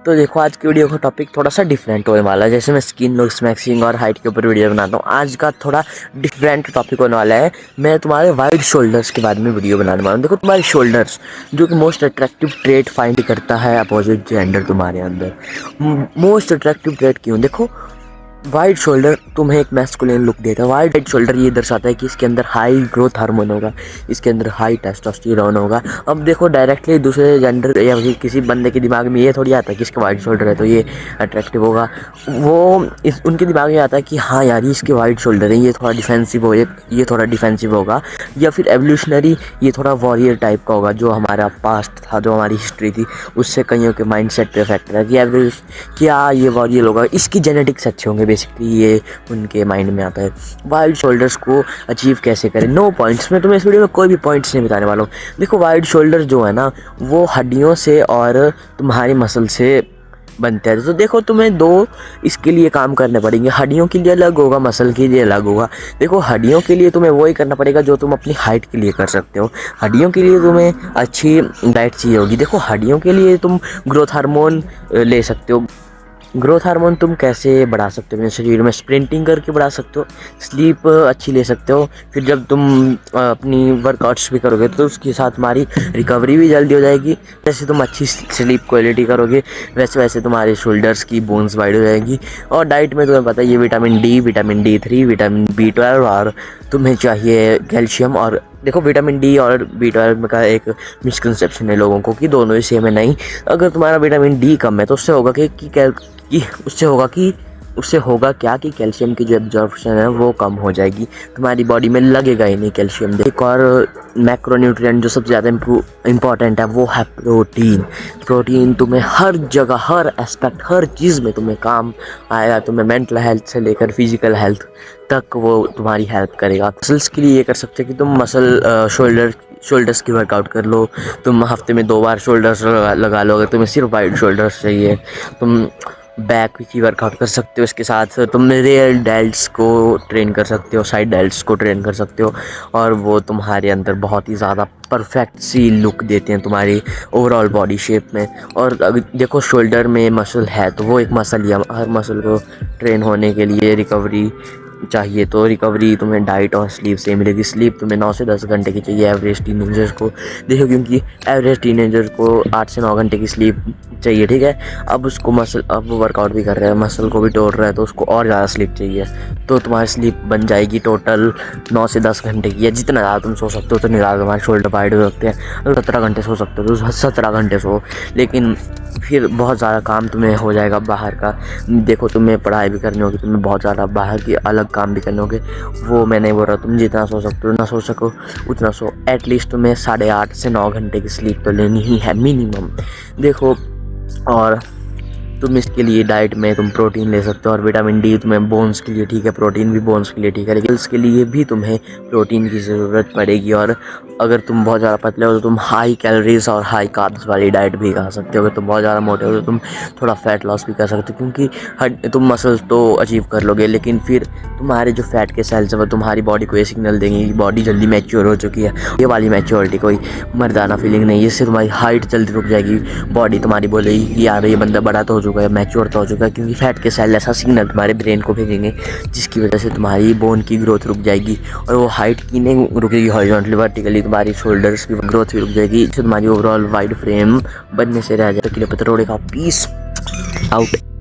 तो देखो आज की वीडियो का टॉपिक थोड़ा सा डिफरेंट होने वाला है। जैसे मैं स्किन लुक्स मैक्सिंग और हाइट के ऊपर वीडियो बनाता हूँ, आज का थोड़ा डिफरेंट टॉपिक होने वाला है। मैं तुम्हारे वाइड शोल्डर्स के बारे में वीडियो बनाने वाला हूँ। देखो तुम्हारे शोल्डर्स जो कि मोस्ट अट्रैक्टिव ट्रेट फाइंड करता है अपोजिट जेंडर तुम्हारे अंदर। मोस्ट अट्रैक्टिव ट्रेट क्यों? देखो वाइड शोल्डर तुम्हें एक मैस्कुलिन लुक देता है। वाइड शोल्डर ये दर्शाता है कि इसके अंदर हाई ग्रोथ हार्मोन होगा, इसके अंदर हाई टेस्टोस्टेरोन होगा। अब देखो डायरेक्टली दूसरे जेंडर या किसी बंदे के दिमाग में ये थोड़ी आता है कि इसका वाइड शोल्डर है तो ये अट्रैक्टिव होगा। वो उनके दिमाग में आता है कि हाँ यार इसके वाइड शोल्डर है, ये थोड़ा डिफेंसिव हो, ये थोड़ा डिफेंसिव होगा, या फिर एवोल्यूशनरी ये थोड़ा वॉरियर टाइप का होगा। जो हमारा पास्ट था, जो हमारी हिस्ट्री थी, उससे कईयों के माइंड सेट पे इफेक्ट रहा कि एवरेज क्या ये वॉरियर होगा, इसकी जेनेटिक्स अच्छे होंगे। बेसिकली ये उनके माइंड में आता है। वाइड शोल्डर्स को अचीव कैसे करें? नो पॉइंट्स में तुम्हें इस वीडियो में कोई भी पॉइंट्स नहीं बताने वाला हूँ। देखो वाइड शोल्डर जो है ना, वो हड्डियों से और तुम्हारी मसल से बनते हैं। तो देखो तुम्हें दो इसके लिए काम करने पड़ेंगे। हड्डियों के लिए अलग होगा, मसल के लिए अलग होगा। देखो हड्डियों के लिए तुम्हें वही करना पड़ेगा जो तुम अपनी हाइट के लिए कर सकते हो। हड्डियों के लिए तुम्हें अच्छी डाइट चाहिए होगी। देखो हड्डियों के लिए तुम ग्रोथ हार्मोन ले सकते हो। ग्रोथ हार्मोन तुम कैसे बढ़ा सकते हो अपने शरीर में? स्प्रिंटिंग करके बढ़ा सकते हो, स्लीप अच्छी ले सकते हो। फिर जब तुम अपनी वर्कआउट्स भी करोगे तो उसके साथ तुम्हारी रिकवरी भी जल्दी हो जाएगी। जैसे तुम अच्छी स्लीप क्वालिटी करोगे वैसे वैसे तुम्हारे शोल्डर्स की बोन्स वाइड हो जाएगी। और डाइट में तुम्हें पता है ये vitamin D, vitamin D3, vitamin B12 और तुम्हें चाहिए कैल्शियम। और देखो विटामिन डी और B12 का एक मिसकंसेप्शन है लोगों को कि दोनों ही सेम है। नहीं, अगर तुम्हारा विटामिन डी कम है तो उससे होगा उससे होगा क्या कि कैल्शियम की जो एब्जॉर्प्शन है वो कम हो जाएगी, तुम्हारी बॉडी में लगेगा ही नहीं कैल्शियम। एक और मैक्रोन्यूट्रिएंट जो सबसे ज़्यादा इम्पॉर्टेंट है वो है प्रोटीन। प्रोटीन तुम्हें हर जगह, हर एस्पेक्ट, हर चीज़ में तुम्हें काम आएगा। तुम्हें मेंटल हेल्थ से लेकर फिजिकल हेल्थ तक वो तुम्हारी हेल्प करेगा। मसल्स के लिए ये कर सकते हो कि तुम शोल्डर्स की वर्कआउट कर लो। तुम हफ्ते में 2 बार शोल्डर्स लगा लो। अगर तुम्हें सिर्फ वाइड शोल्डर्स चाहिए, तुम बैक की वर्कआउट कर सकते हो। इसके साथ तुम रेयर डेल्ट्स को ट्रेन कर सकते हो, साइड डेल्ट्स को ट्रेन कर सकते हो, और वो तुम्हारे अंदर बहुत ही ज़्यादा परफेक्ट सी लुक देते हैं तुम्हारी ओवरऑल बॉडी शेप में। और अगर देखो शोल्डर में मसल है तो वो एक मसल ही, हर मसल को ट्रेन होने के लिए रिकवरी चाहिए। तो रिकवरी तुम्हें डाइट और स्लीप से मिलेगी। स्लीप तुम्हें 9 से 10 घंटे की चाहिए एवरेज टीनेजर्स को। देखो क्योंकि एवरेज टीनेजर को 8 से 9 घंटे की स्लीप चाहिए, ठीक है। अब वो वर्कआउट भी कर रहा है, मसल को भी तोड़ रहा है, तो उसको और ज़्यादा स्लीप चाहिए। तो तुम्हारी स्लीप बन जाएगी टोटल 9 से 10 घंटे की है। जितना ज़्यादा तुम सो सकते हो उतने ज़्यादा तुम्हारे शोल्डर वाइड हो सकते हैं। अगर 17 घंटे सो सकते हो तो 17 घंटे सो, लेकिन फिर बहुत ज़्यादा काम तुम्हें हो जाएगा बाहर का। देखो तुम्हें पढ़ाई भी करनी होगी, तुम्हें बहुत ज़्यादा बाहर की अलग काम भी करने होंगे। वो मैं नहीं बोल रहा तुम जितना सो सकते हो, ना सो सको उतना सो। एटलीस्ट तुम्हें 8.5 से 9 घंटे की स्लीप तो लेनी ही है मिनिमम। देखो और तुम इसके लिए डाइट में तुम प्रोटीन ले सकते हो। और विटामिन डी तुम्हें बोन्स के लिए ठीक है, प्रोटीन भी बोन्स के लिए ठीक है, लेकिन इसके लिए भी तुम्हें प्रोटीन की ज़रूरत पड़ेगी। और अगर तुम बहुत ज़्यादा पतले हो तो तुम हाई कैलोरीज और हाई कार्ब्स वाली डाइट भी खा सकते हो। अगर तुम बहुत ज़्यादा मोटे हो तो तुम थोड़ा फैट लॉस भी कर सकते हो, क्योंकि तुम मसल्स तो अचीव कर लोगे, लेकिन फिर तुम्हारे जो फैट के सेल्स है वो तुम्हारी बॉडी को ये सिग्नल देंगे कि बॉडी जल्दी मैच्योर हो चुकी है। ये वाली मैच्योरिटी कोई मर्दाना फीलिंग नहीं है, इससे तुम्हारी हाइट जल्दी रुक जाएगी। बॉडी तुम्हारी बोलेगी कि यार ये बंदा बड़ा तो हो चुका है, मैच्योर तो हो चुका है, क्योंकि फैट के सेल ऐसा सिग्नल तुम्हारे ब्रेन को भेजेंगे जिसकी वजह से तुम्हारी बोन की ग्रोथ रुक जाएगी। और वो हाइट की नहीं रुकेगी, हॉरिजॉन्टली वर्टिकली तुम्हारी शोल्डर्स की ग्रोथ भी रुक जाएगी, जिससे तुम्हारी ओवरऑल वाइड फ्रेम बनने से रह जाए। तो के लिए पत्रोड़े का पीस आउट।